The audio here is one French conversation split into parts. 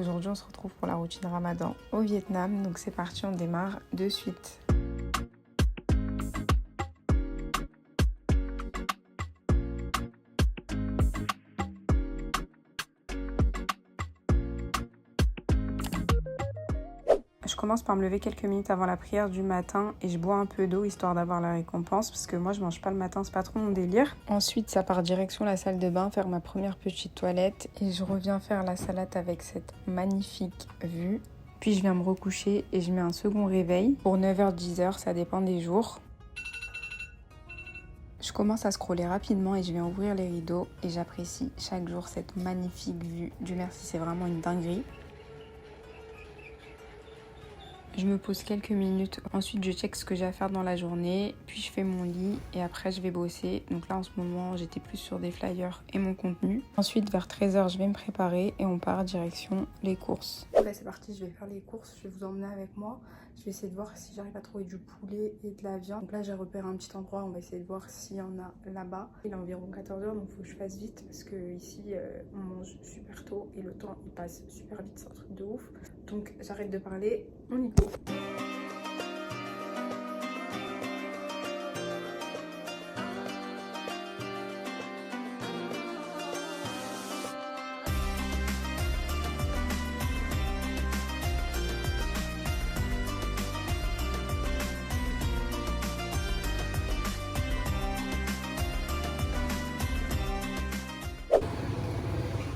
aujourd'hui on se retrouve pour la routine Ramadan au Vietnam. Donc c'est parti, on démarre de suite. Je commence par me lever quelques minutes avant la prière du matin et je bois un peu d'eau histoire d'avoir la récompense parce que moi je mange pas le matin, c'est pas trop mon délire. Ensuite ça part direction la salle de bain, faire ma première petite toilette et je reviens faire la salade avec cette magnifique vue. Puis je viens me recoucher et je mets un second réveil pour 9h-10h, ça dépend des jours. Je commence à scroller rapidement et je viens ouvrir les rideaux et j'apprécie chaque jour cette magnifique vue. Dieu merci, c'est vraiment une dinguerie. Je me pose quelques minutes, ensuite je check ce que j'ai à faire dans la journée, puis je fais mon lit et après je vais bosser. Donc là en ce moment j'étais plus sur des flyers et mon contenu. Ensuite vers 13h je vais me préparer et on part direction les courses. Là c'est parti, je vais faire les courses, je vais vous emmener avec moi. Je vais essayer de voir si j'arrive à trouver du poulet et de la viande. Donc là j'ai repéré un petit endroit, on va essayer de voir s'il y en a là-bas. Il est environ 14h donc il faut que je fasse vite parce que ici on mange super tôt et le temps il passe super vite, c'est un truc de ouf. Donc j'arrête de parler, on y go.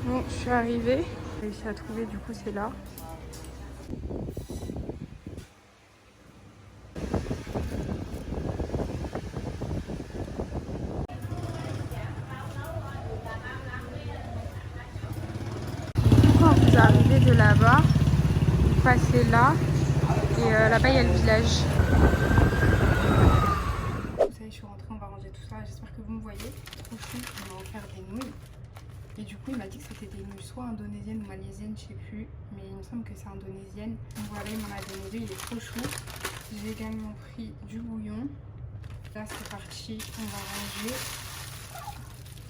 Bon, je suis arrivée, j'ai réussi à trouver, du coup c'est là. Quand vous arrivez de là-bas, vous passez là et là-bas il y a le village. Vous savez, je suis rentrée, on va ranger tout ça, j'espère que vous me voyez. Trop chou, on m'a offert des nouilles. Et du coup il m'a dit que c'était des nouilles soit indonésiennes ou malaisiennes, je sais plus, mais il me semble que c'est indonésienne. Donc voilà, il m'en a donné deux, il est trop chou. J'ai également pris du bouillon. Là c'est parti, on va ranger.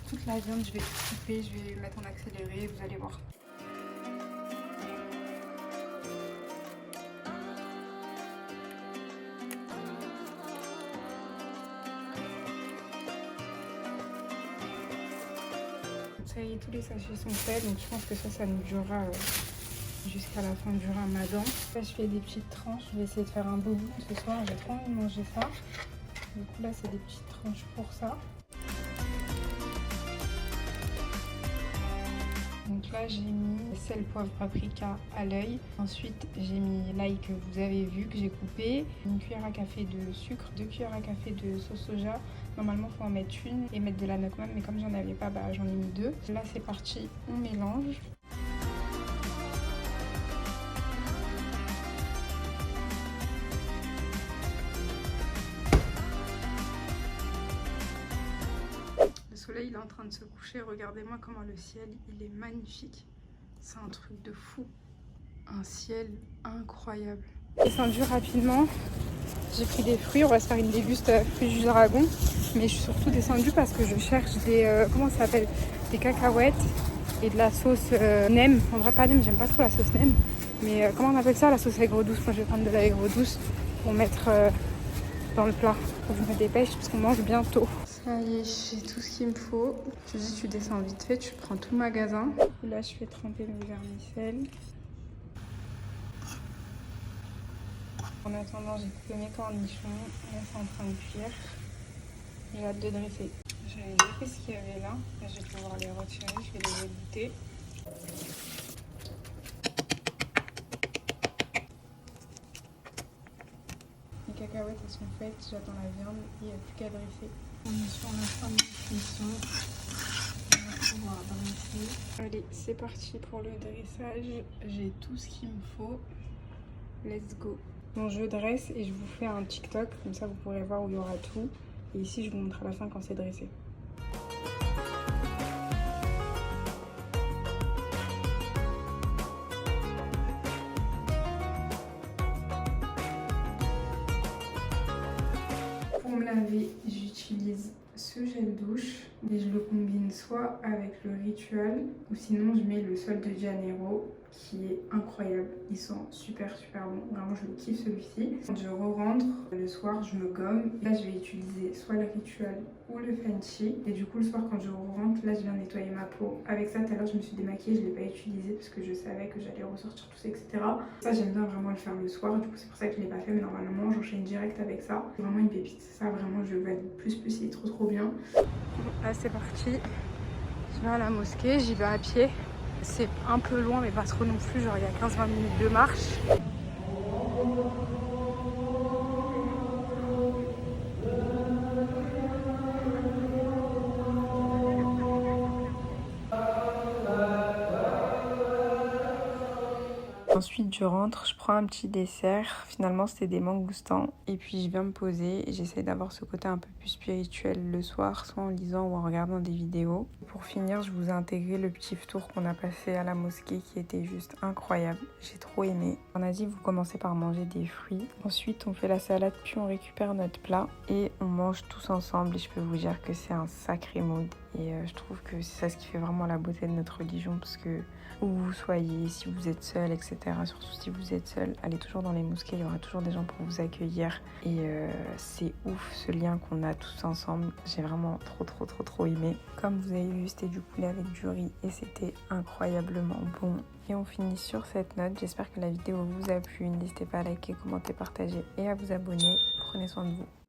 Toute la viande je vais tout couper, je vais mettre en accéléré, vous allez voir. Ça y est, tous les sachets sont faits, donc je pense que ça nous durera jusqu'à la fin du Ramadan. Là, je fais des petites tranches, je vais essayer de faire un bobo ce soir, j'ai trop envie de manger ça. Du coup, là, c'est des petites tranches pour ça. Donc là, j'ai mis sel, poivre, paprika à l'œil. Ensuite, j'ai mis l'ail que vous avez vu, que j'ai coupé. Une cuillère à café de sucre, 2 cuillères à café de sauce soja. Normalement, il faut en mettre une et mettre de la nutmeg, mais comme j'en avais pas, bah, j'en ai mis 2. Là, c'est parti, on mélange. Le soleil il est en train de se coucher, regardez-moi comment le ciel il est magnifique, c'est un truc de fou, un ciel incroyable. Descendu rapidement, j'ai pris des fruits, on va se faire une déguste fruits du dragon, mais je suis surtout descendue parce que je cherche des, comment ça s'appelle, des cacahuètes et de la sauce nem, en vrai pas nem, j'aime pas trop la sauce nem, mais comment on appelle ça, la sauce aigre douce. Moi je vais prendre de la aigre douce pour mettre dans le plat. Faut que je me dépêche parce qu'on mange bientôt. Ça y est, j'ai tout ce qu'il me faut. Je dis, tu descends vite fait, tu prends tout le magasin. Là, je fais tremper mes vermicelles. En attendant, j'ai coupé mes cornichons. Là, c'est en train de cuire. J'ai hâte de dresser. J'avais fait ce qu'il y avait là. Là, je vais pouvoir les retirer. Je vais les égoutter. Les cacahuètes, elles sont faites. J'attends la viande. Il n'y a plus qu'à dresser. On est sur la fin de cuisson. On va pouvoir dresser. Allez, c'est parti pour le dressage. J'ai tout ce qu'il me faut. Let's go. Bon, je dresse et je vous fais un TikTok. Comme ça, vous pourrez voir où il y aura tout. Et ici, je vous montre à la fin quand c'est dressé. Pour me laver, j'utilise ce gel douche et je le combine soit avec le Ritual ou sinon je mets le Sol de Janeiro qui est incroyable. Ils sont super bons. Vraiment, je le kiffe celui-ci. Quand je re-rentre le soir, je me gomme. Là, je vais utiliser soit le Ritual ou le Fenty. Et du coup, le soir, quand je re-rentre, là, je viens nettoyer ma peau. Avec ça, tout à l'heure, je me suis démaquillée. Je ne l'ai pas utilisé parce que je savais que j'allais ressortir tout ça, etc. Ça, j'aime bien vraiment le faire le soir. Du coup, c'est pour ça que je ne l'ai pas fait. Mais normalement, j'enchaîne direct avec ça. C'est vraiment une pépite. Ça, vraiment, je valide plus. Il est trop bien. Là, c'est parti. Je vais à la mosquée. J'y vais à pied. C'est un peu loin, mais pas trop non plus. Genre, il y a 15-20 minutes de marche. Ensuite, je rentre, je prends un petit dessert. Finalement, c'était des mangoustans. Et puis, je viens me poser. J'essaie d'avoir ce côté un peu plus spirituel le soir, soit en lisant ou en regardant des vidéos. Pour finir, je vous ai intégré le petit tour qu'on a passé à la mosquée qui était juste incroyable. J'ai trop aimé. En Asie, vous commencez par manger des fruits. Ensuite, on fait la salade, puis on récupère notre plat. Et on mange tous ensemble. Et je peux vous dire que c'est un sacré mood. Et je trouve que c'est ça ce qui fait vraiment la beauté de notre religion. Parce que où vous soyez, si vous êtes seul, etc. Surtout si vous êtes seul, allez toujours dans les mosquées, il y aura toujours des gens pour vous accueillir. Et c'est ouf ce lien qu'on a tous ensemble. J'ai vraiment trop aimé. Comme vous avez vu, c'était du poulet avec du riz et c'était incroyablement bon. Et on finit sur cette note. J'espère que la vidéo vous a plu. N'hésitez pas à liker, commenter, partager et à vous abonner. Prenez soin de vous.